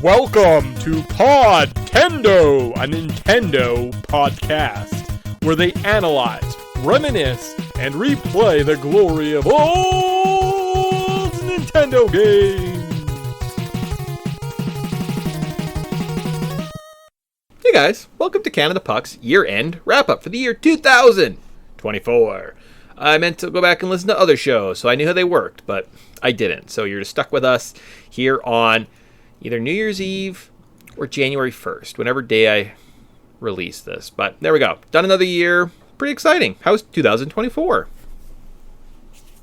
Welcome to Podtendo, a Nintendo podcast, where they analyze, reminisce, and replay the glory of old Nintendo games. Hey guys, welcome to Canada Puck's year-end wrap-up for the year 2024. I meant to go back and listen to other shows, so I knew how they worked, but I didn't. So you're just stuck with us here on either New Year's Eve or January 1st, whenever day I release this. But there we go. Done another year. Pretty exciting. How's 2024?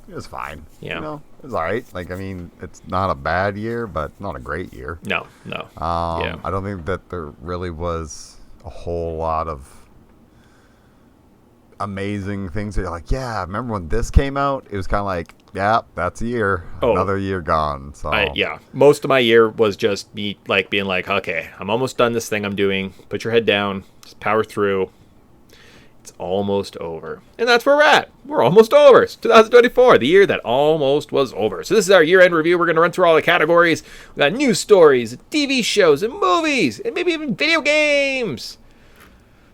It was fine. Yeah. You know, it was all right. Like, I mean, it's not a bad year, but not a great year. No. I don't think that there really was a whole lot of amazing things that you're like, yeah, remember when this came out? It was kind of like, yeah, that's a year. Another year gone. So most of my year was just me like being like, okay, I'm almost done this thing I'm doing. Put your head down. Just power through. It's almost over. And that's where we're at. We're almost over. It's 2024, the year that almost was over. So this is our year-end review. We're going to run through all the categories. We got news stories, TV shows, and movies, and maybe even video games.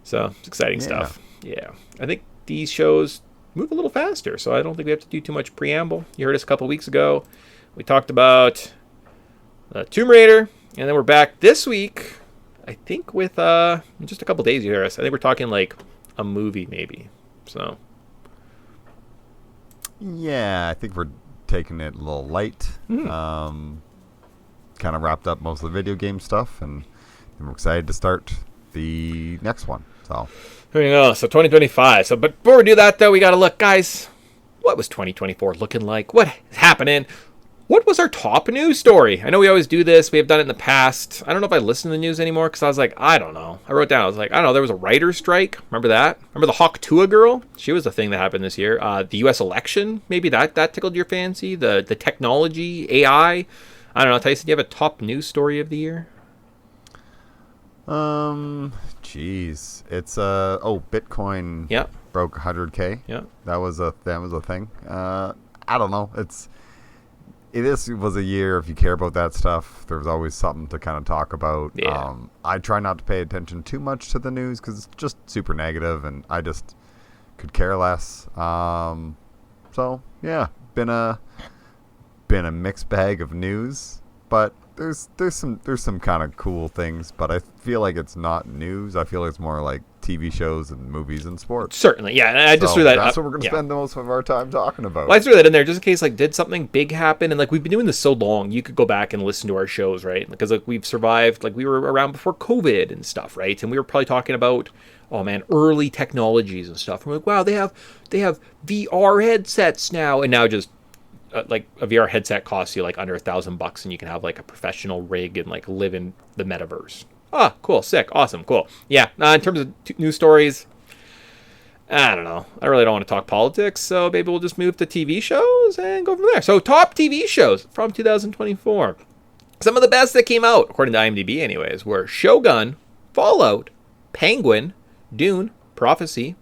So it's exciting stuff. Yeah. I think these shows move a little faster, so I don't think we have to do too much preamble. You heard us a couple weeks ago. We talked about Tomb Raider, and then we're back this week, I think, with just a couple days you hear us. I think we're talking like a movie maybe. So yeah, I think we're taking it a little light. Kind of wrapped up most of the video game stuff, and we're excited to start the next one. So here we go. So 2025. So, but before we do that, though, we got to look, guys. What was 2024 looking like? What is happening? What was our top news story? I know we always do this. We have done it in the past. I don't know if I listen to the news anymore because I was like, I don't know. I wrote down, I was like, I don't know. There was a writer's strike. Remember that? Remember the Hawk Tua girl? She was the thing that happened this year. The U.S. election, maybe that tickled your fancy. The technology, AI. I don't know. Tyson, do you have a top news story of the year? Jeez, it's Bitcoin. Yeah. Broke 100K. Yeah. That was a thing. I don't know. This was a year, if you care about that stuff, there was always something to kind of talk about. Yeah. I try not to pay attention too much to the news because it's just super negative, and I just could care less. So yeah, been a mixed bag of news, but there's some kind of cool things, but I feel like it's not news. I feel like it's more like TV shows and movies and sports. Certainly, yeah. And I just threw that. That's what we're going to spend the most of our time talking about. Well, I threw that in there just in case, like, did something big happen? And like, we've been doing this so long, you could go back and listen to our shows, right? Because like we've survived, like we were around before COVID and stuff, right? And we were probably talking about, oh man, early technologies and stuff. And we're like, wow, they have VR headsets now, and now just. Like a VR headset costs you like under $1,000 and you can have like a professional rig and like live in the metaverse. Ah, cool, sick, awesome, cool. Yeah, in terms of news stories, I don't know. I really don't want to talk politics, so maybe we'll just move to TV shows and go from there. So top TV shows from 2024. Some of the best that came out, according to IMDb anyways, were Shogun, Fallout, Penguin, Dune, Prophecy,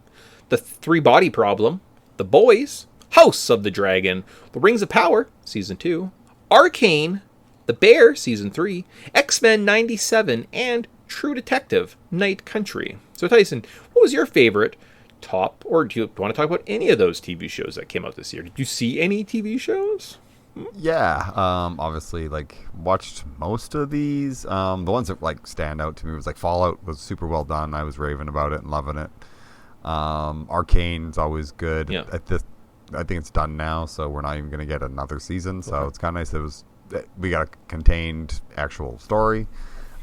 The Three Body Problem, The Boys, House of the Dragon, The Rings of Power, Season 2, Arcane, The Bear, Season 3, X-Men 97, and True Detective, Night Country. So Tyson, what was your favorite top, or do you want to talk about any of those TV shows that came out this year? Did you see any TV shows? Yeah, obviously, like, watched most of these. The ones that, like, stand out to me was, like, Fallout was super well done. I was raving about it and loving it. Arcane's always good. Yeah. I think it's done now, so we're not even going to get another season. So it's kind of nice. We got a contained actual story.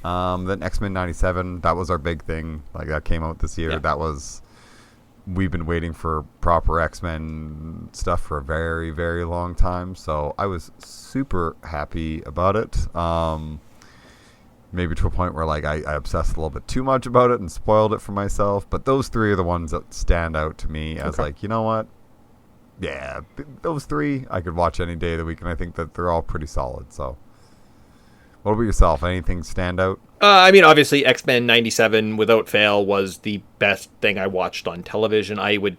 Then X-Men 97, that was our big thing. Like, that came out this year. Yeah. We've been waiting for proper X-Men stuff for a very, very long time. So I was super happy about it. Maybe to a point where like I obsessed a little bit too much about it and spoiled it for myself. But those three are the ones that stand out to me as like, you know what? Yeah, those three I could watch any day of the week, and I think that they're all pretty solid. So, what about yourself? Anything stand out? I mean, obviously, X-Men 97, without fail, was the best thing I watched on television. I would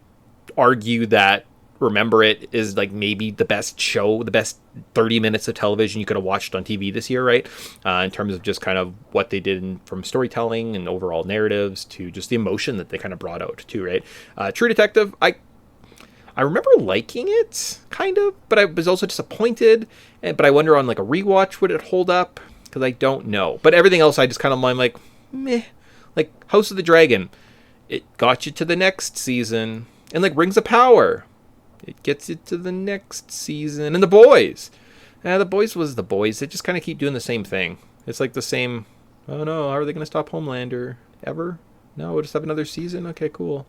argue that remember it is like maybe the best show, the best 30 minutes of television you could have watched on TV this year, right? In terms of just kind of what they did from storytelling and overall narratives to just the emotion that they kind of brought out too, right? True Detective, I remember liking it, kind of, but I was also disappointed. But I wonder on like a rewatch, would it hold up? Because I don't know. But everything else, I just kind of, I'm like, meh. Like House of the Dragon, it got you to the next season. And like Rings of Power, it gets you to the next season. And The Boys. The Boys was The Boys. They just kind of keep doing the same thing. It's like the same, oh no, how are they going to stop Homelander? Ever? No, we'll just have another season? Okay, cool.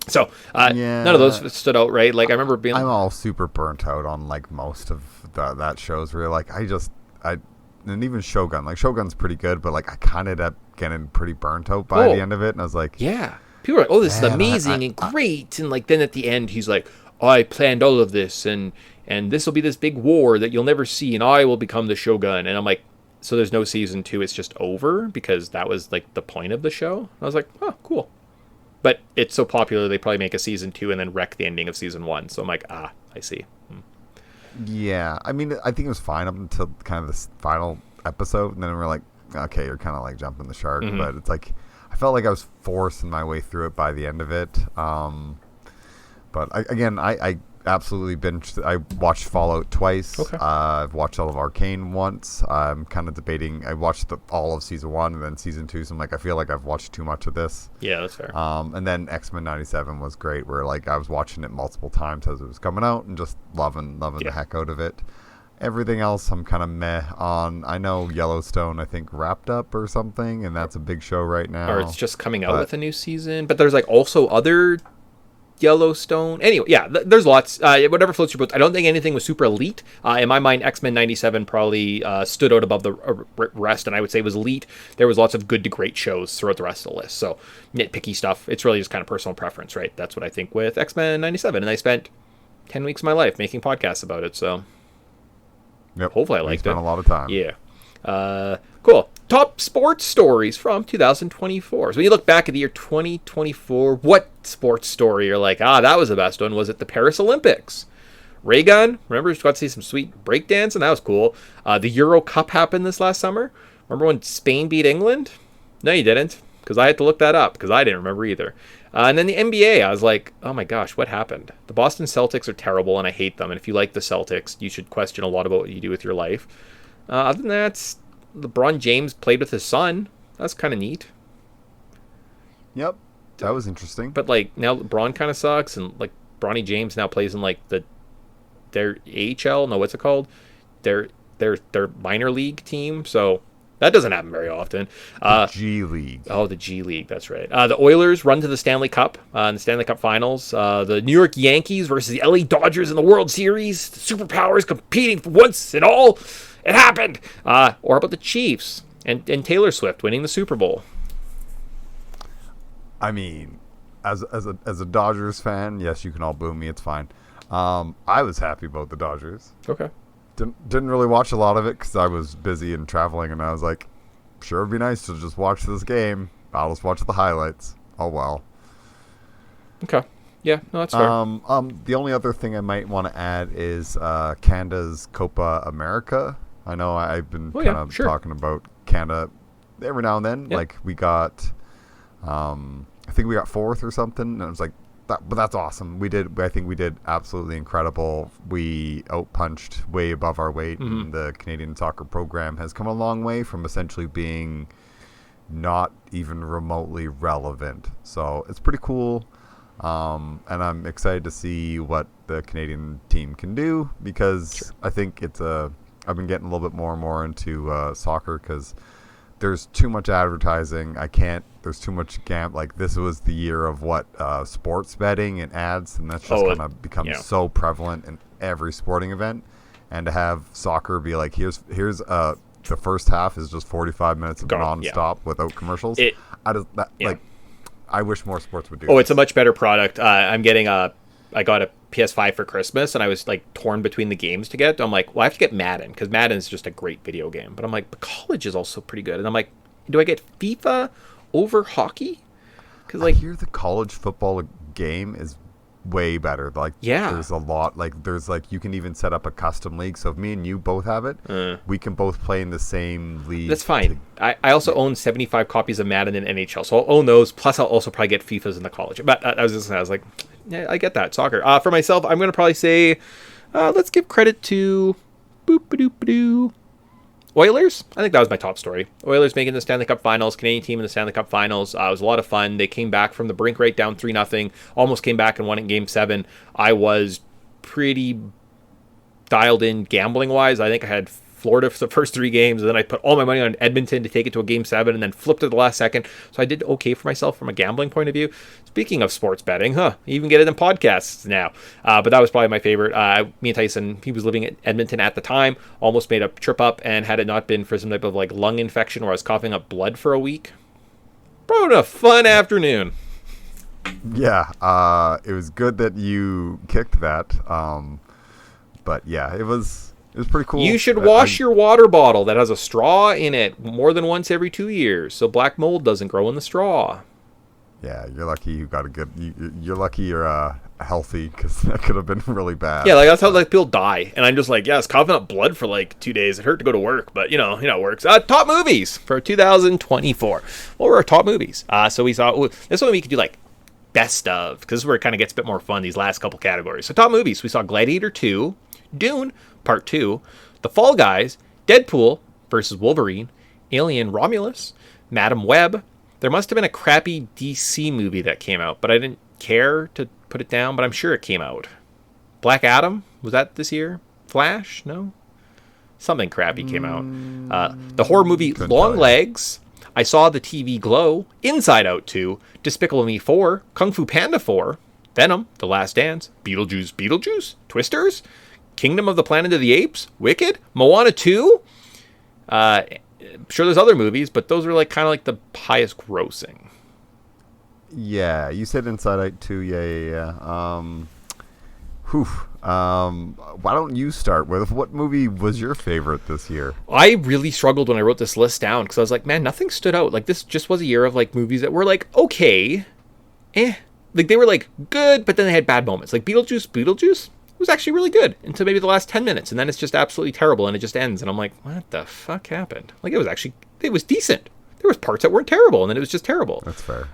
So, none of those stood out, right? Like, I remember being... I'm all super burnt out on, like, most of that shows where, like, and even Shogun. Like, Shogun's pretty good, but, like, I kind of ended up getting pretty burnt out by the end of it, and I was like... Yeah. People are like, oh, this is amazing and great, and, like, then at the end, he's like, I planned all of this, and this will be this big war that you'll never see, and I will become the Shogun. And I'm like, so there's no season 2, it's just over? Because that was, like, the point of the show? And I was like, oh, cool. But it's so popular, they probably make a season 2 and then wreck the ending of season 1. So I'm like, I see. Yeah, I mean, I think it was fine up until kind of this final episode, and then we're like, okay, you're kind of like jumping the shark. Mm-hmm. But it's like, I felt like I was forcing my way through it by the end of it. But I absolutely binged. I watched Fallout twice. Okay. I've watched all of Arcane once. I'm kind of debating. I watched all of season 1 and then season 2. So I'm like, I feel like I've watched too much of this. Yeah, that's fair. And then X-Men 97 was great, where like I was watching it multiple times as it was coming out and just loving the heck out of it. Everything else I'm kind of meh on. I know Yellowstone, I think, wrapped up or something, and that's a big show right now. Or it's just coming out with a new season. But there's like also other Yellowstone. Anyway, yeah, there's lots. Whatever floats your boat. I don't think anything was super elite. In my mind, X-Men 97 probably stood out above the rest, and I would say it was elite. There was lots of good to great shows throughout the rest of the list. So nitpicky stuff. It's really just kind of personal preference, right? That's what I think with X-Men 97. And I spent 10 weeks of my life making podcasts about it, so hopefully I liked it. Spent a lot of time. Yeah. Cool. Top sports stories from 2024. So when you look back at the year 2024, what sports story you're like, that was the best one? Was it the Paris Olympics? Ray gun, remember, you got to see some sweet breakdancing? That was cool. The Euro Cup happened this last summer. Remember when Spain beat England? No, you didn't, because I had to look that up, because I didn't remember either. And then the NBA, I was like, oh my gosh, what happened? The Boston Celtics are terrible, and I hate them. And if you like the Celtics, you should question a lot about what you do with your life. Other than that, LeBron James played with his son. That's kind of neat. Yep, that was interesting. But like now LeBron kind of sucks, and like Bronny James now plays in like their AHL. No, what's it called? Their minor league team. So that doesn't happen very often. The G League. Oh, the G League. That's right. The Oilers run to the Stanley Cup in the Stanley Cup Finals. The New York Yankees versus the LA Dodgers in the World Series. The superpowers competing for once and all. It happened. Or about the Chiefs and Taylor Swift winning the Super Bowl. I mean, as a Dodgers fan, yes, you can all boo me. It's fine. I was happy about the Dodgers. Okay. Didn't really watch a lot of it because I was busy and traveling, and I was like, sure, it'd be nice to just watch this game. I'll just watch the highlights. Oh well. Okay. Yeah, no, that's fair. The only other thing I might want to add is Canada's Copa America. I know I've been talking about Canada every now and then. Yep. Like we got, I think we got 4th or something. And I was like, but that's awesome. I think we did absolutely incredible. We outpunched way above our weight. Mm-hmm. And the Canadian soccer program has come a long way from essentially being not even remotely relevant. So it's pretty cool. And I'm excited to see what the Canadian team can do because I think I've been getting a little bit more and more into soccer because there's too much advertising. There's too much like this was the year of what sports betting and ads, and that's just kind of become so prevalent in every sporting event. And to have soccer be like, here's the first half is just 45 minutes of nonstop without commercials. I wish more sports would do this. It's a much better product. I got a PS5 for Christmas, and I was like torn between the games to get. I'm like, well, I have to get Madden because Madden is just a great video game. But I'm like, but college is also pretty good. And I'm like, do I get FIFA over hockey? Because I hear the college football game is way better. Like, Yeah. there's a lot. Like, there's like you can even set up a custom league. So if me and you both have it, we can both play in the same league. That's fine. I also own 75 copies of Madden and NHL, so I'll own those. Plus, I'll also probably get FIFAs in the college. But I was like, yeah, I get that soccer. For myself, I'm going to probably say, let's give credit to boop-a-doop-a-doo. Oilers. I think that was my top story. Oilers making the Stanley Cup Finals, Canadian team in the Stanley Cup Finals. It was a lot of fun. They came back from the brink right down 3-0. Almost came back and won in Game 7. I was pretty dialed in gambling-wise. I think I had Florida for the first 3 games, and then I put all my money on Edmonton to take it to a Game 7, and then flipped at the last second. So I did okay for myself from a gambling point of view. Speaking of sports betting, you even get it in podcasts now. But that was probably my favorite. Me and Tyson, he was living in Edmonton at the time, almost made a trip up, and had it not been for some type of like lung infection where I was coughing up blood for a week, probably a fun afternoon. Yeah, it was good that you kicked that. But yeah, it was pretty cool. You should wash your water bottle that has a straw in it more than once every 2 years, so black mold doesn't grow in the straw. Yeah, you're lucky you got a good. You're lucky you're healthy, because that could have been really bad. Yeah, like that's how like people die, and I'm just like, yeah, it's coughing up blood for like 2 days. It hurt to go to work, but you know, it works. Top movies for 2024. What were our top movies? So we saw this one we could do like best of, because this is where it kind of gets a bit more fun. These last couple categories. So top movies, we saw Gladiator 2, Dune Part 2, The Fall Guys, Deadpool versus Wolverine, Alien Romulus, Madam Web. There must have been a crappy DC movie that came out, but I didn't care to put it down, but I'm sure it came out. Black Adam, was that this year? Flash? No? Something crappy came out. The horror movie Long Legs. I saw the TV Glow, Inside Out 2, Despicable Me 4, Kung Fu Panda 4, Venom, The Last Dance, Beetlejuice, Twisters, Kingdom of the Planet of the Apes, Wicked, Moana 2. I'm sure there's other movies, but those are like kind of like the highest grossing. Yeah, you said Inside Out 2. Yeah. Why don't you start with what movie was your favorite this year? I really struggled when I wrote this list down, because I was like, man, nothing stood out. Like, this just was a year of like movies that were like okay, like they were like good, but then they had bad moments. Like Beetlejuice was actually really good until maybe the last 10 minutes, and then it's just absolutely terrible, and it just ends, and I'm like, what the fuck happened? Like, it was decent. There was parts that weren't terrible, and then it was just terrible. That's fair.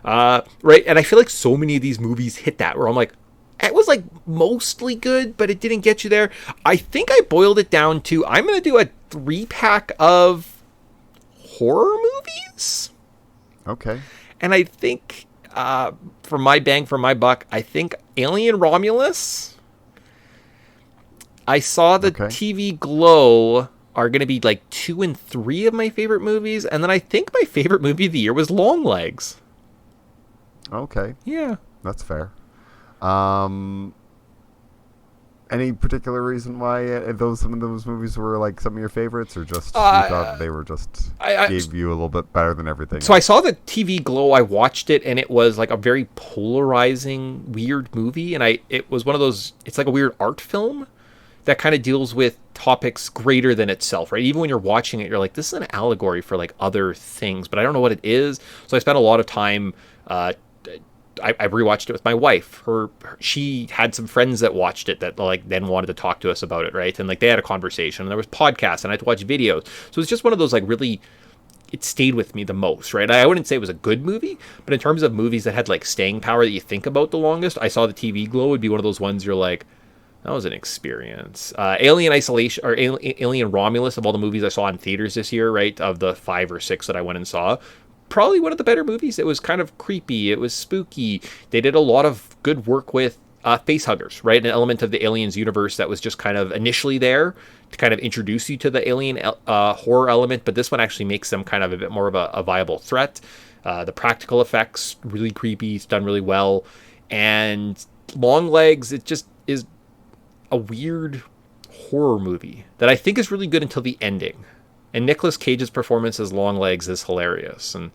Right, and I feel like so many of these movies hit that, where I'm like, it was like mostly good, but it didn't get you there. I think I boiled it down to, I'm going to do a 3-pack of horror movies. Okay. And I think, for my bang for my buck, I think Alien Romulus, I saw the TV Glow are going to be like 2 and 3 of my favorite movies. And then I think my favorite movie of the year was Long Legs. Okay. Yeah. That's fair. Any particular reason why some of those movies were like some of your favorites, or just you thought they were just gave you a little bit better than everything? So I saw the TV Glow, I watched it, and it was like a very polarizing, weird movie. And it was one of those, it's like a weird art film that kind of deals with topics greater than itself, right? Even when you're watching it, you're like, this is an allegory for like other things, but I don't know what it is. So I spent a lot of time, I rewatched it with my wife. She had some friends that watched it that like then wanted to talk to us about it, right? And like they had a conversation, and there was podcasts, and I had to watch videos. So it's just one of those like really, it stayed with me the most, right? I wouldn't say it was a good movie, but in terms of movies that had like staying power that you think about the longest, I saw the TV Glow would be one of those ones you're like, that was an experience. Alien Isolation, or Alien Romulus, of all the movies I saw in theaters this year, right? Of the 5 or 6 that I went and saw, probably one of the better movies. It was kind of creepy. It was spooky. They did a lot of good work with facehuggers, right? An element of the Aliens universe that was just kind of initially there to kind of introduce you to the alien horror element, but this one actually makes them kind of a bit more of a viable threat. The practical effects, really creepy. It's done really well. And Long Legs, it just is a weird horror movie that I think is really good until the ending. And Nicolas Cage's performance as Long Legs is hilarious. And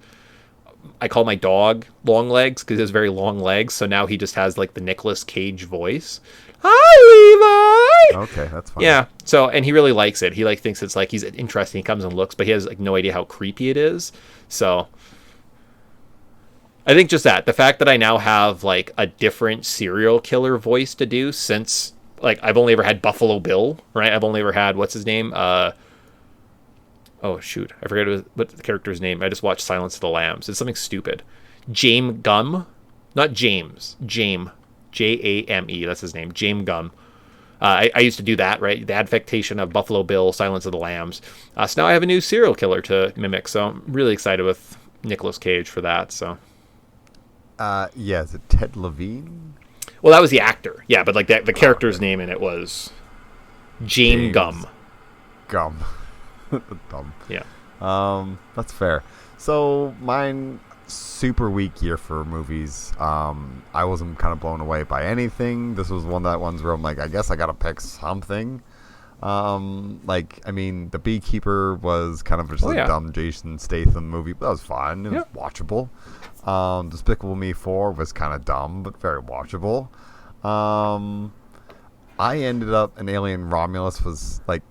I call my dog Long Legs because he has very long legs. So now he just has like the Nicolas Cage voice. Hi, Levi! Okay, that's fine. Yeah. So, and he really likes it. He like thinks it's like he's interesting. He comes and looks, but he has like no idea how creepy it is. So I think just that, the fact that I now have like a different serial killer voice to do, since like I've only ever had Buffalo Bill, right? I've only ever had, what's his name? Oh shoot, I forget what the character's name. I just watched Silence of the Lambs. It's something stupid. James Gum, not James. Jame, Jame. That's his name. James Gum. I used to do that, right? The adaptation of Buffalo Bill, Silence of the Lambs. So now I have a new serial killer to mimic. So I'm really excited with Nicolas Cage for that. So. Yeah, is it Ted Levine? Well, that was the actor. Yeah, but like the character's name in it was James Gum. Gum. Dumb. Yeah. That's fair. So mine, super weak year for movies. I wasn't kind of blown away by anything. This was one of that ones where I'm like, I guess I gotta pick something. The Beekeeper was kind of just a dumb Jason Statham movie, but that was fun. It was watchable. Despicable Me 4 was kind of dumb, but very watchable. I ended up, an Alien Romulus was like,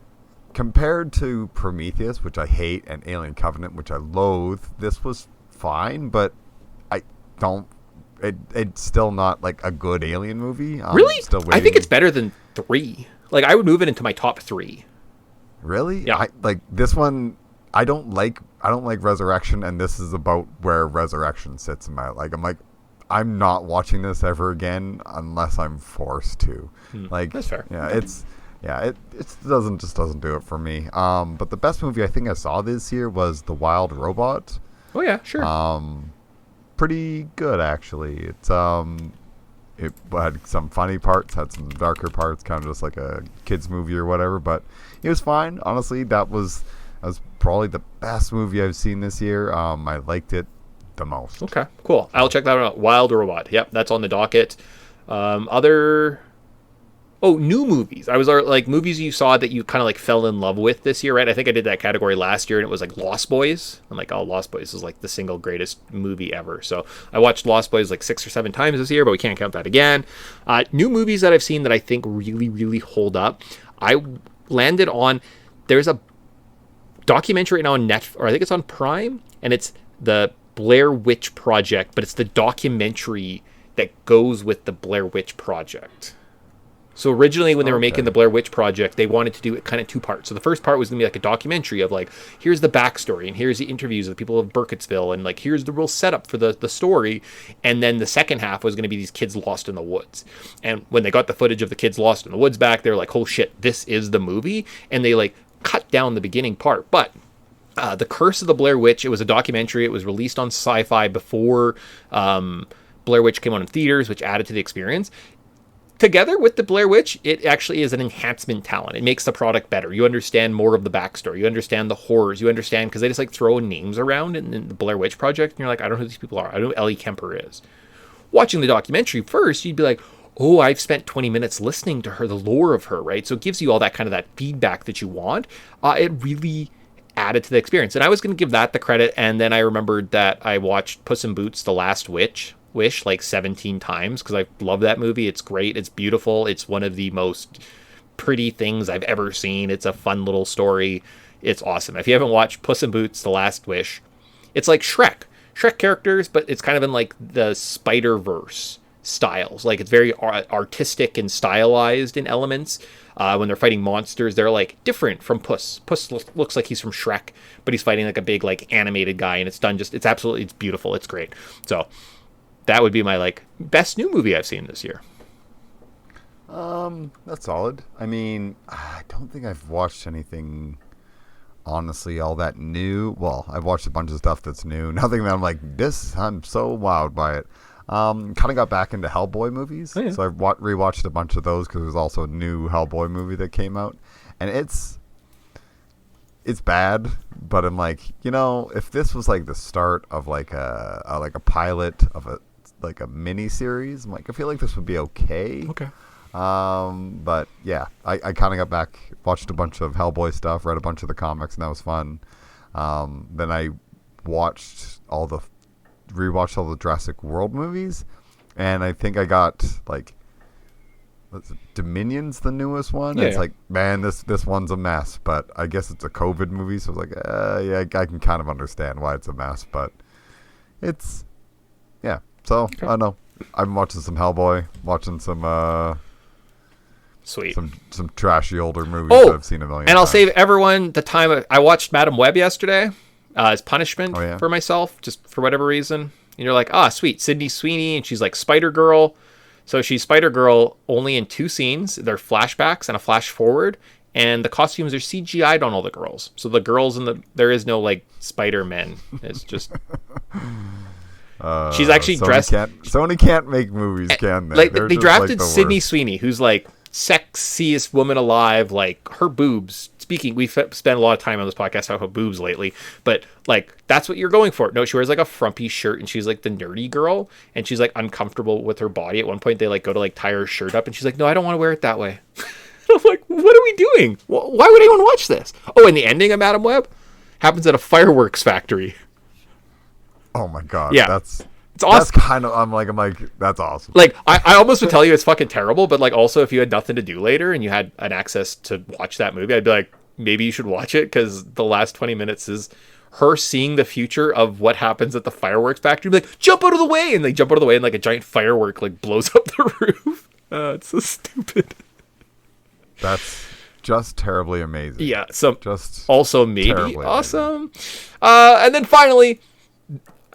compared to Prometheus, which I hate, and Alien Covenant, which I loathe, this was fine, but it's still not like a good Alien movie. Really? Still waiting. I think it's better than 3. Like, I would move it into my top 3. Really? Yeah. This one, I don't like Resurrection, and this is about where Resurrection sits in my, I'm not watching this ever again unless I'm forced to. That's fair. Yeah, it doesn't do it for me. But the best movie I think I saw this year was The Wild Robot. Oh yeah, sure. Pretty good actually. It had some funny parts, had some darker parts, kind of just like a kids movie or whatever. But it was fine. Honestly, that was probably the best movie I've seen this year. I liked it the most. Okay, cool. I'll check that out. Wild Robot. Yep, that's on the docket. New movies. I was like movies you saw that you kind of like fell in love with this year, right? I think I did that category last year, and it was like Lost Boys. I'm like, oh, Lost Boys is like the single greatest movie ever. So I watched Lost Boys like 6 or 7 times this year, but we can't count that again. New movies that I've seen that I think really, really hold up. I landed on, there's a documentary now on Netflix, or I think it's on Prime, and it's the Blair Witch Project, but it's the documentary that goes with the Blair Witch Project. So originally when they were making the Blair Witch Project, they wanted to do it kind of 2 parts. So the first part was going to be like a documentary of like, here's the backstory and here's the interviews of the people of Burkittsville and like, here's the real setup for the story. And then the second half was going to be these kids lost in the woods. And when they got the footage of the kids lost in the woods back, they were like, oh shit, this is the movie. And they like cut down the beginning part. But The Curse of the Blair Witch, it was a documentary. It was released on Sci-Fi before Blair Witch came out in theaters, which added to the experience. Together with the Blair Witch, it actually is an enhancement talent. It makes the product better. You understand more of the backstory. You understand the horrors. You understand, because they just like throw names around in the Blair Witch Project, and you're like, I don't know who these people are. I don't know who Ellie Kemper is. Watching the documentary first, you'd be like, oh, I've spent 20 minutes listening to her, the lore of her, right? So it gives you all that kind of that feedback that you want. It really added to the experience. And I was going to give that the credit, and then I remembered that I watched Puss in Boots: The Last Wish like 17 times because I love that movie. It's great. It's beautiful. It's one of the most pretty things I've ever seen. It's a fun little story. It's awesome. If you haven't watched Puss in Boots: The Last Wish, it's like Shrek characters, but it's kind of in like the Spider-Verse styles. Like it's very artistic and stylized in elements. When they're fighting monsters, they're like different from Puss. Puss looks like he's from Shrek, but he's fighting like a big like animated guy, and it's beautiful. It's great. So that would be my like best new movie I've seen this year. That's solid. I mean, I don't think I've watched anything honestly all that new. Well, I've watched a bunch of stuff that's new. Nothing that I'm like, I'm so wowed by it. Kind of got back into Hellboy movies. Oh, yeah. So I've rewatched a bunch of those because there's also a new Hellboy movie that came out. And it's bad, but I'm like, if this was like the start of like a pilot of a mini series, I'm like, I feel like this would be okay. Okay. But yeah, I kind of got back, watched a bunch of Hellboy stuff, read a bunch of the comics, and that was fun. Then I rewatched all the Jurassic World movies, and I think I got like, Dominion's the newest one. It's like, man, this one's a mess, but I guess it's a COVID movie, so it's like, yeah, I can kind of understand why it's a mess, but it's yeah. So I don't know. I've been watching some Hellboy, watching some Sweet. some trashy older movies Oh, that I've seen a million and times. I'll save everyone the time. I watched Madam Web yesterday as punishment Oh, yeah? for myself, just for whatever reason. And you're like, sweet, Sydney Sweeney, and she's like Spider Girl. So she's Spider Girl only in 2 scenes. They're flashbacks and a flash forward, and the costumes are CGI'd on all the girls. So the girls there is no like Spider-Men. It's just she's actually dressed. Sony can't make movies, can they? Like They're they just, drafted the Sydney worst. Sweeney, who's like sexiest woman alive. Like her boobs. Speaking, we've spent a lot of time on this podcast talking about boobs lately, but like that's what you're going for. No, she wears like a frumpy shirt, and she's like the nerdy girl, and she's like uncomfortable with her body. At one point, they like go to like tie her shirt up, and she's like, "No, I don't want to wear it that way." I'm like, "What are we doing? Why would anyone watch this?" Oh, and the ending of Madam Web happens at a fireworks factory. Oh my god. Yeah. It's awesome. That's kind of I'm like that's awesome. Like I almost would tell you it's fucking terrible, but like also if you had nothing to do later and you had an access to watch that movie, I'd be like, maybe you should watch it, because the last 20 minutes is her seeing the future of what happens at the fireworks factory. Be like, jump out of the way, and they jump out of the way, and like a giant firework like blows up the roof. It's so stupid. That's just terribly amazing. Yeah, so Just also maybe terribly awesome. And then finally,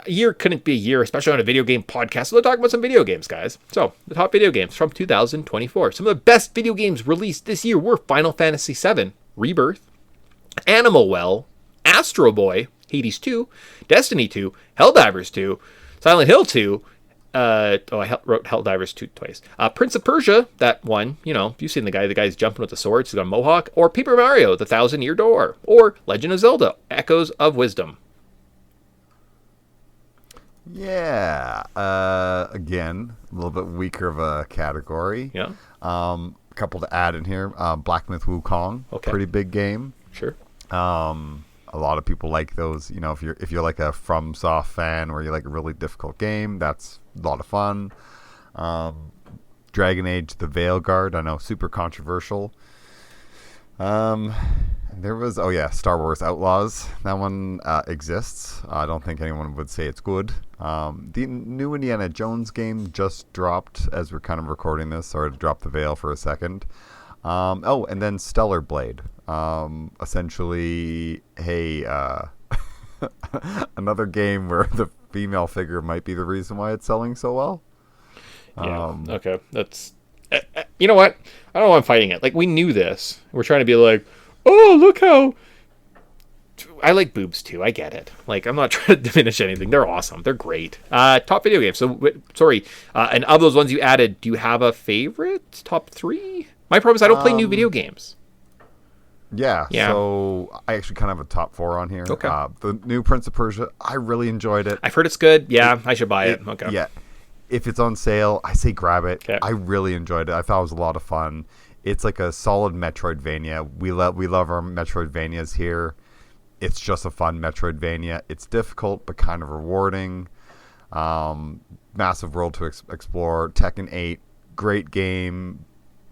a year couldn't be a year, especially on a video game podcast. So we'll talk about some video games, guys. So the top video games from 2024. Some of the best video games released this year were Final Fantasy VII Rebirth, Animal Well, Astro Boy, Hades 2, Destiny 2, Helldivers 2, Silent Hill 2. I wrote Helldivers 2 twice. Prince of Persia, that one, you've seen the guy's jumping with the swords, he's got a mohawk, or Paper Mario, The Thousand Year Door, or Legend of Zelda, Echoes of Wisdom. Yeah. Again, a little bit weaker of a category. Yeah. A couple to add in here. Black Myth Wukong. Okay. Pretty big game. Sure. A lot of people like those. If you're like a FromSoft fan or you like a really difficult game, that's a lot of fun. Dragon Age: The Veilguard. I know, super controversial. There was Star Wars Outlaws. That one exists. I don't think anyone would say it's good. The new Indiana Jones game just dropped as we're kind of recording this. Sorry to drop the veil for a second. And then Stellar Blade. Essentially, another game where the female figure might be the reason why it's selling so well. Yeah. Okay. That's. You know what? I don't know why I'm fighting it. Like, we knew this. We're trying to be like, oh, look how. I like boobs too. I get it. Like, I'm not trying to diminish anything. They're awesome. They're great. Top video games. So, sorry. And of those ones you added, do you have a favorite? Top 3? My problem is I don't play new video games. Yeah. Yeah. So I actually kind of have a top 4 on here. Okay. The new Prince of Persia, I really enjoyed it. I've heard it's good. Yeah, I should buy it. Okay. Yeah. If it's on sale, I say grab it. Okay. I really enjoyed it. I thought it was a lot of fun. It's like a solid Metroidvania. We love our Metroidvanias here. It's just a fun Metroidvania. It's difficult but kind of rewarding. Massive world to explore. Tekken 8, great game.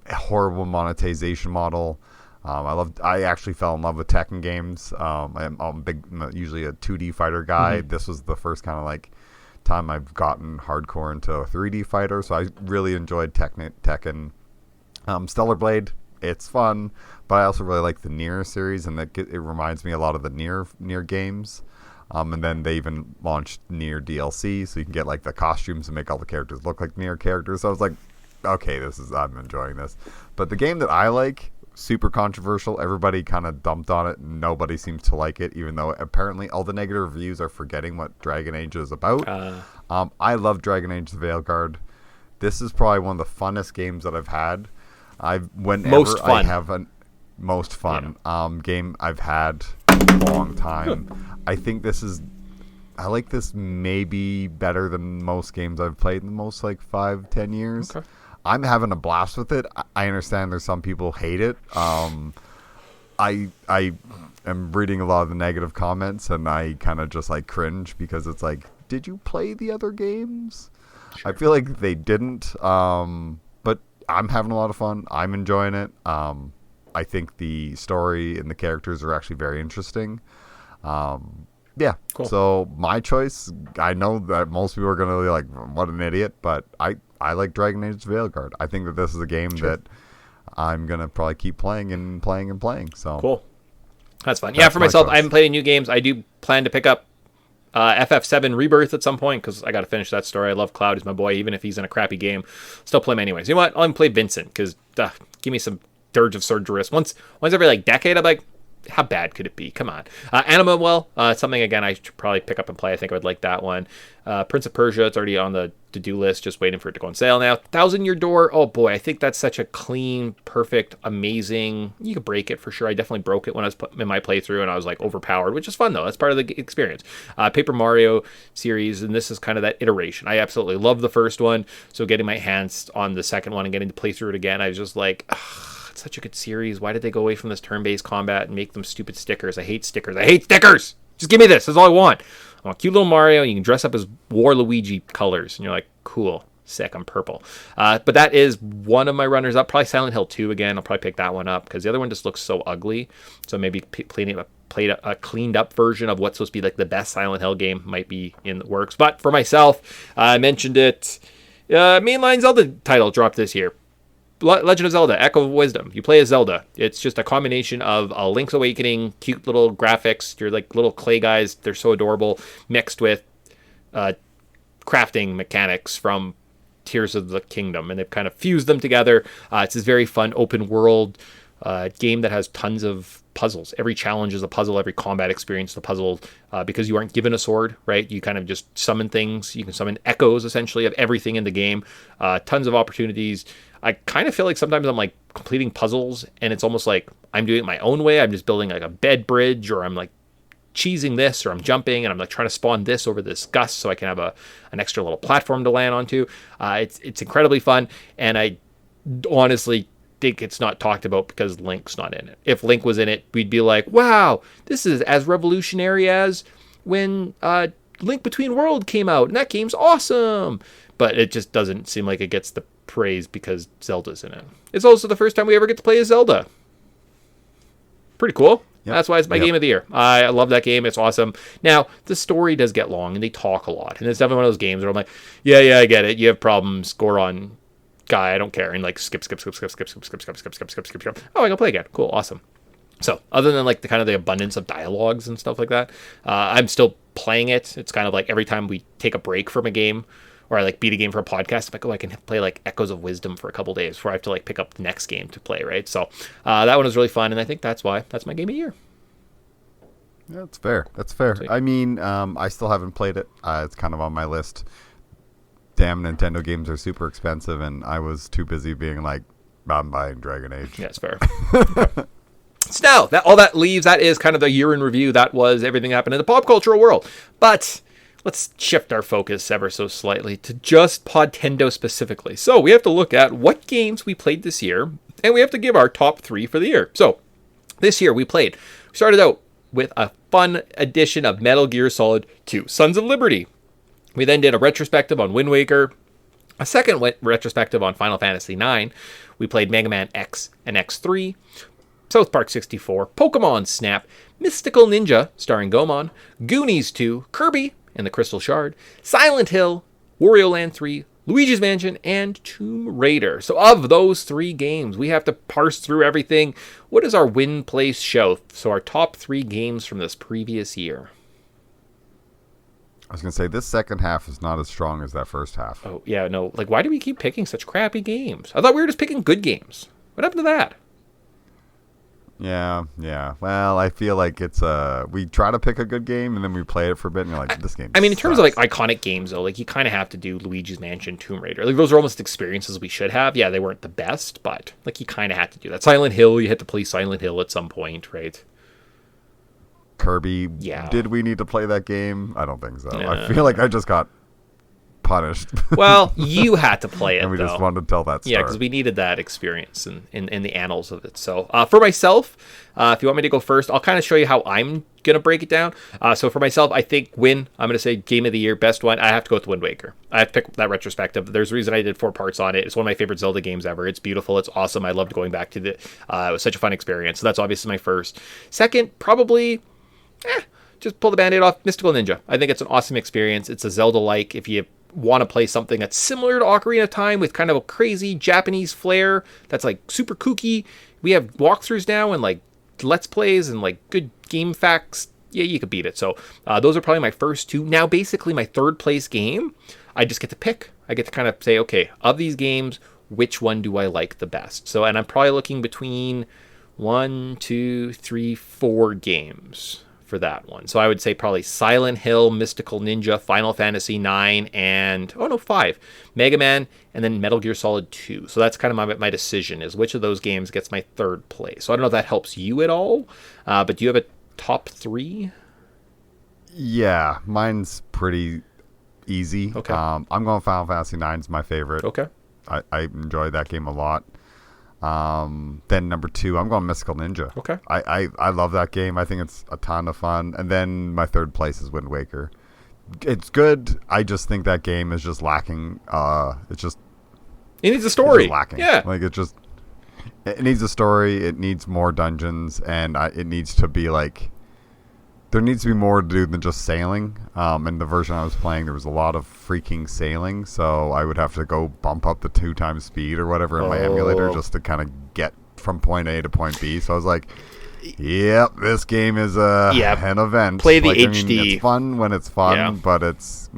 Horrible monetization model. I actually fell in love with Tekken games. I'm usually a 2D fighter guy. Mm-hmm. This was the first kind of like time I've gotten hardcore into a 3D fighter, so I really enjoyed Tekken. Stellar Blade, it's fun, but I also really like the Nier series, and it reminds me a lot of the Nier games. And then they even launched Nier DLC, so you can get like the costumes and make all the characters look like Nier characters. So I was like, okay, I'm enjoying this. But the game that I like, super controversial. Everybody kind of dumped on it. Nobody seems to like it, even though apparently all the negative reviews are forgetting what Dragon Age is about. I love Dragon Age: The Veilguard. This is probably one of the funnest games that I've had. Most fun. Most fun game I've had in a long time. I think I like this maybe better than most games I've played in the most like 5-10 years. Okay. I'm having a blast with it. I understand there's some people hate it. I am reading a lot of the negative comments, and I kind of just like cringe because it's like, did you play the other games? Sure. I feel like they didn't. But I'm having a lot of fun. I'm enjoying it. I think the story and the characters are actually very interesting. Yeah. Cool. So my choice, I know that most people are going to be like, what an idiot, but I like Dragon Age Veilguard. I think that this is a game that I'm going to probably keep playing and playing and playing. So Cool. That's fun. Yeah, for myself, choice. I haven't played any new games. I do plan to pick up FF7 Rebirth at some point because I got to finish that story. I love Cloud. He's my boy, even if he's in a crappy game. Still play him anyways. You know what? I'll even play Vincent because give me some Dirge of Surgeris. Once every like decade, I'm like, how bad could it be? Come on. Anima, well, something again I should probably pick up and play. I think I would like that one. Prince of Persia, it's already on the to-do list, just waiting for it to go on sale now. Thousand Year Door, oh boy, I think that's such a clean, perfect, amazing. You could break it for sure. I definitely broke it when I was in my playthrough and I was like overpowered, which is fun though. That's part of the experience. Paper Mario series, and this is kind of that iteration. I absolutely love the first one, so getting my hands on the second one and getting to play through it again, I was just like, ugh. Such a good series. Why did they go away from this turn-based combat and make them stupid stickers? I hate stickers. Just give me this. That's all I want. I want cute little Mario. You can dress up as Waluigi colors. And you're like, cool. Sick. I'm purple. But that is one of my runners up. Probably Silent Hill 2 again. I'll probably pick that one up because the other one just looks so ugly. So maybe played a cleaned up version of what's supposed to be like the best Silent Hill game might be in the works. But for myself, I mentioned it. Mainline Zelda title dropped this year. Legend of Zelda, Echo of Wisdom. You play as Zelda. It's just a combination of a Link's Awakening, cute little graphics. You're like little clay guys. They're so adorable. Mixed with crafting mechanics from Tears of the Kingdom. And they've kind of fused them together. It's this very fun open world game that has tons of puzzles. Every challenge is a puzzle. Every combat experience is a puzzle because you aren't given a sword, right? You kind of just summon things. You can summon echoes, essentially, of everything in the game. Tons of opportunities. I kind of feel like sometimes I'm like completing puzzles and it's almost like I'm doing it my own way. I'm just building like a bed bridge, or I'm like cheesing this, or I'm jumping and I'm like trying to spawn this over this gust so I can have an extra little platform to land onto. It's incredibly fun, and I honestly think it's not talked about because Link's not in it. If Link was in it, we'd be like, wow, this is as revolutionary as when Link Between Worlds came out, and that game's awesome. But it just doesn't seem like it gets the praise because Zelda's in it. It's also the first time we ever get to play as Zelda. Pretty cool. Yep. That's why it's my game of the year. I love that game. It's awesome. Now, the story does get long and they talk a lot. And it's definitely one of those games where I'm like, yeah, I get it. You have problems. Goron guy, I don't care. And like skip. Oh, I can play again. Cool. Awesome. So other than like the kind of the abundance of dialogues and stuff like that, I'm still playing it. It's kind of like every time we take a break from a game, or I like beat a game for a podcast, I'm like, oh, I can play like Echoes of Wisdom for a couple days before I have to like pick up the next game to play, right? So that one was really fun, and I think that's why that's my game of the year. Yeah, that's fair. Sweet. I mean, I still haven't played it. It's kind of on my list. Damn, Nintendo games are super expensive, and I was too busy being like, I'm buying Dragon Age. Yeah, it's fair. So now, that leaves, that is kind of the year in review. That was everything that happened in the pop cultural world. But let's shift our focus ever so slightly to just Podtendo specifically. So we have to look at what games we played this year, and we have to give our top 3 for the year. So this year we started out with a fun edition of Metal Gear Solid 2, Sons of Liberty. We then did a retrospective on Wind Waker, a second retrospective on Final Fantasy IX. We played Mega Man X and X3, South Park 64, Pokemon Snap, Mystical Ninja, starring Goemon, Goonies 2, Kirby and the Crystal Shard, Silent Hill, Wario Land 3, Luigi's Mansion, and Tomb Raider. So of those 3 games, we have to parse through everything. What does our win place show? So our top 3 games from this previous year. I was going to say, this second half is not as strong as that first half. Oh, yeah, no. Like, why do we keep picking such crappy games? I thought we were just picking good games. What happened to that? Yeah. Well, I feel like it's we try to pick a good game and then we play it for a bit and you're like, this game I mean, in sucks. terms of like iconic games though, like you kind of have to do Luigi's Mansion, Tomb Raider. Like those are almost experiences we should have. Yeah, they weren't the best, but like you kind of had to do that. Silent Hill, you had to play Silent Hill at some point, right? Kirby, yeah. Did we need to play that game? I don't think so. I feel like I just got punished. Well, you had to play it, and we though. just wanted to tell that story. Yeah, because we needed that experience in the annals of it. So for myself, if you want me to go first, I'll kind of show you how I'm going to break it down. So for myself, I think I'm going to say Game of the Year, best one. I have to go with Wind Waker. I have to pick that retrospective. There's a reason I did 4 parts on it. It's one of my favorite Zelda games ever. It's beautiful. It's awesome. I loved going back to it. It was such a fun experience. So that's obviously my first. Second, probably just pull the Band-Aid off. Mystical Ninja. I think it's an awesome experience. It's a Zelda-like. If you want to play something that's similar to Ocarina of Time with kind of a crazy Japanese flair that's like super kooky, we have walkthroughs now and like Let's Plays and like good game facts. Yeah, you could beat it. So those are probably my first two. Now, basically, my third place game, I just get to pick. I get to kind of say, okay, of these games, which one do I like the best? So, and I'm probably looking between 1, 2, 3, 4 games for that one. So I would say probably Silent Hill, Mystical Ninja, Final Fantasy 9, and 5, Mega Man, and then Metal Gear Solid 2. So that's kind of my decision, is which of those games gets my third place. So I don't know if that helps you at all, but do you have a top 3? Yeah, mine's pretty easy. Okay. I'm going Final Fantasy 9 is my favorite. Okay. I enjoyed that game a lot. Then number 2, I'm going Mystical Ninja. Okay. I love that game. I think it's a ton of fun. And then my third place is Wind Waker. It's good. I just think that game is just lacking. It needs a story. It's lacking. Yeah. Like it needs a story. It needs more dungeons, and it needs to be like. There needs to be more to do than just sailing. In the version I was playing, there was a lot of freaking sailing, so I would have to go bump up the 2 times speed or whatever in my emulator just to kind of get from point A to point B. So I was like, yep, this game is an event. Play the HD. I mean, it's fun when it's fun, but it's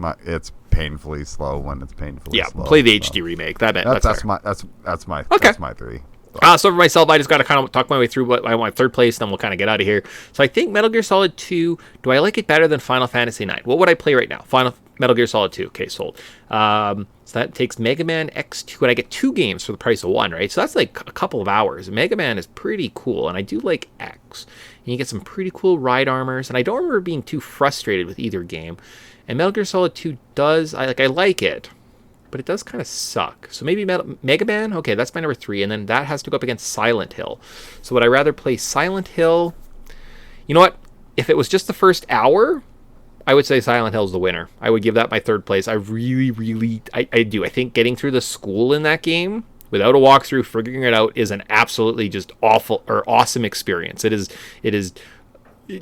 painfully slow when it's painfully slow. Yeah, play the HD remake. That's my 3. So for myself, I just got to kind of talk my way through what I want third place, then we'll kind of get out of here. So I think Metal Gear Solid 2, do I like it better than Final Fantasy 9? What would I play right now? Metal Gear Solid 2. Okay, sold. So that takes Mega Man X2, and I get 2 games for the price of 1, right? So that's like a couple of hours. Mega Man is pretty cool, and I do like X. And you get some pretty cool ride armors, and I don't remember being too frustrated with either game. And Metal Gear Solid 2 I like it, but it does kind of suck. So maybe Mega Man? Okay, that's my number 3, and then that has to go up against Silent Hill. So would I rather play Silent Hill? You know what? If it was just the first hour, I would say Silent Hill's the winner. I would give that my third place. I really, I do. I think getting through the school in that game without a walkthrough, figuring it out, is an absolutely just awful or awesome experience. It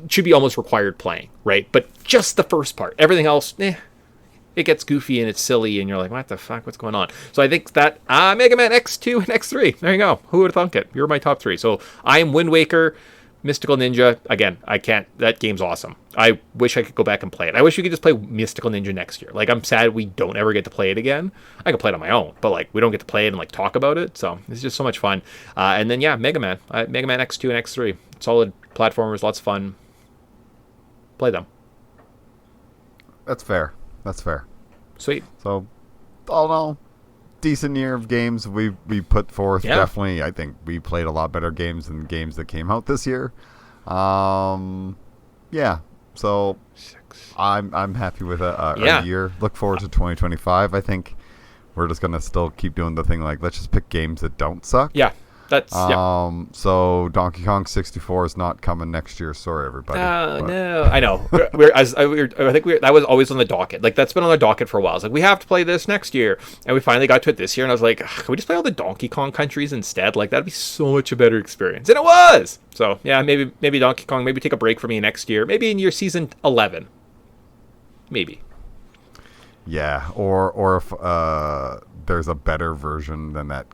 should be almost required playing, right? But just the first part. Everything else, it gets goofy and it's silly, and you're like, what the fuck? What's going on? So I think that Mega Man X2 and X3. There you go. Who would have thunk it? You're my top 3. So I am Wind Waker, Mystical Ninja. Again, I can't. That game's awesome. I wish I could go back and play it. I wish we could just play Mystical Ninja next year. Like, I'm sad we don't ever get to play it again. I could play it on my own, but like we don't get to play it and like talk about it. So it's just so much fun. And then Mega Man X2 and X3. Solid platformers, lots of fun. Play them. That's fair. Sweet. So, all in all, decent year of games we put forth. Yeah. Definitely, I think we played a lot better games than games that came out this year. Yeah. So, 6. I'm happy with a year. Look forward to 2025. I think we're just gonna still keep doing the thing like let's just pick games that don't suck. Yeah. That's So Donkey Kong 64 is not coming next year. Sorry, everybody. No, I know. I think that was always on the docket. Like that's been on the docket for a while. It's like we have to play this next year, and we finally got to it this year. And I was like, can we just play all the Donkey Kong countries instead? Like that'd be so much a better experience, and it was. So yeah, maybe Donkey Kong. Maybe take a break for me next year. Maybe in your season 11. Maybe. Yeah, or if there's a better version than that.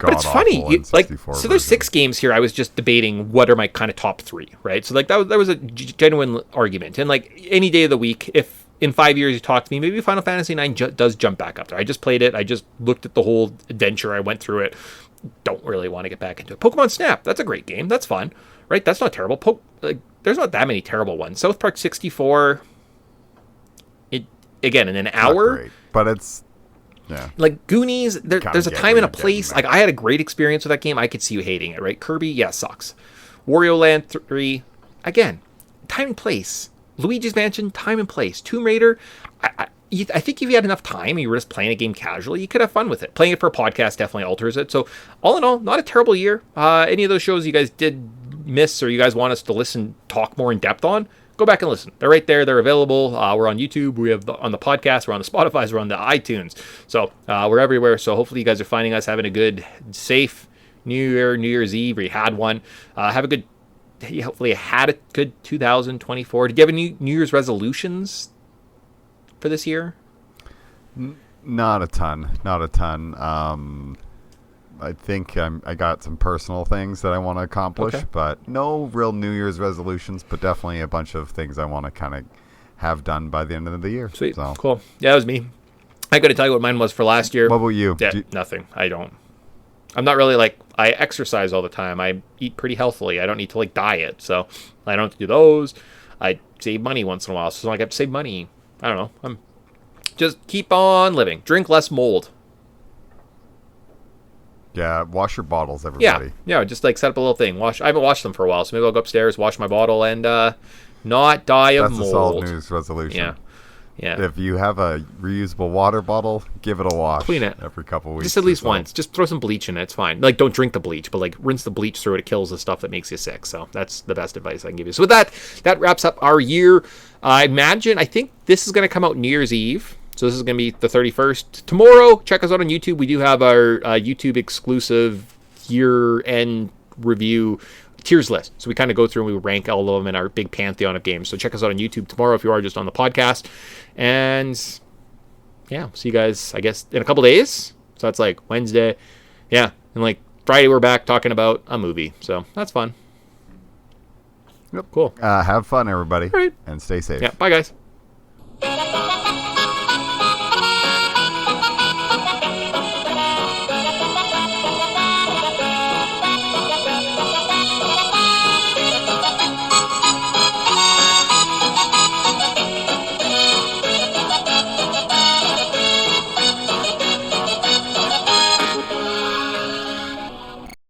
But it's funny, so there's 6 games here. I was just debating what are my kind of top 3, right? So like that was a genuine argument, and like any day of the week, if in 5 years you talk to me, maybe Final Fantasy 9 does jump back up there. I just played it. I just looked at the whole adventure. I went through it. Don't really want to get back into it. Pokemon Snap, that's a great game. That's fun, right? That's not terrible. There's not that many terrible ones. South Park 64. Again, in an hour. Great, but it's like Goonies. There's a time and a place. Like I had a great experience with that game. I could see you hating it, right? Kirby, sucks. Wario Land 3, again, time and place. Luigi's Mansion, time and place. Tomb Raider. I think if you had enough time and you were just playing a game casually, you could have fun with it. Playing it for a podcast definitely alters it. So all in all, not a terrible year. Any of those shows you guys did miss or you guys want us to talk more in depth on, go back and listen. They're right there. They're available. We're on YouTube. We have on the podcast. We're on the Spotify. We're on the iTunes. So we're everywhere. So hopefully you guys are finding us having a good, safe New Year's Eve, or you had one. Have a good hopefully had a good 2024. Did you have any New Year's resolutions for this year? Not a ton. I think I got some personal things that I want to accomplish, but no real New Year's resolutions, but definitely a bunch of things I want to kind of have done by the end of the year. Sweet. So. Cool. Yeah, that was me. I got to tell you what mine was for last year. What about you? Yeah, nothing. I'm not really like, I exercise all the time. I eat pretty healthily. I don't need to like diet, so I don't have to do those. I save money once in a while, so I have to save money. I don't know. I'm just keep on living. Drink less mold. Yeah, wash your bottles, everybody. Yeah, just like set up a little thing. I haven't washed them for a while, so maybe I'll go upstairs, wash my bottle, and not die of mold. That's a solid news resolution. Yeah. If you have a reusable water bottle, give it a wash. Clean it every couple of weeks. Just at least once. Just throw some bleach in it. It's fine. Like, don't drink the bleach, but like rinse the bleach through it. It kills the stuff that makes you sick. So that's the best advice I can give you. So with that wraps up our year. I think this is going to come out New Year's Eve. So this is going to be the 31st. Tomorrow, check us out on YouTube. We do have our YouTube exclusive year-end review tiers list. So we kind of go through and we rank all of them in our big pantheon of games. So check us out on YouTube tomorrow if you are just on the podcast. And yeah, see you guys, I guess, in a couple days. So that's like Wednesday. Yeah. And like Friday, we're back talking about a movie. So that's fun. Yep. Cool. Have fun, everybody. All right. And stay safe. Yeah. Bye, guys.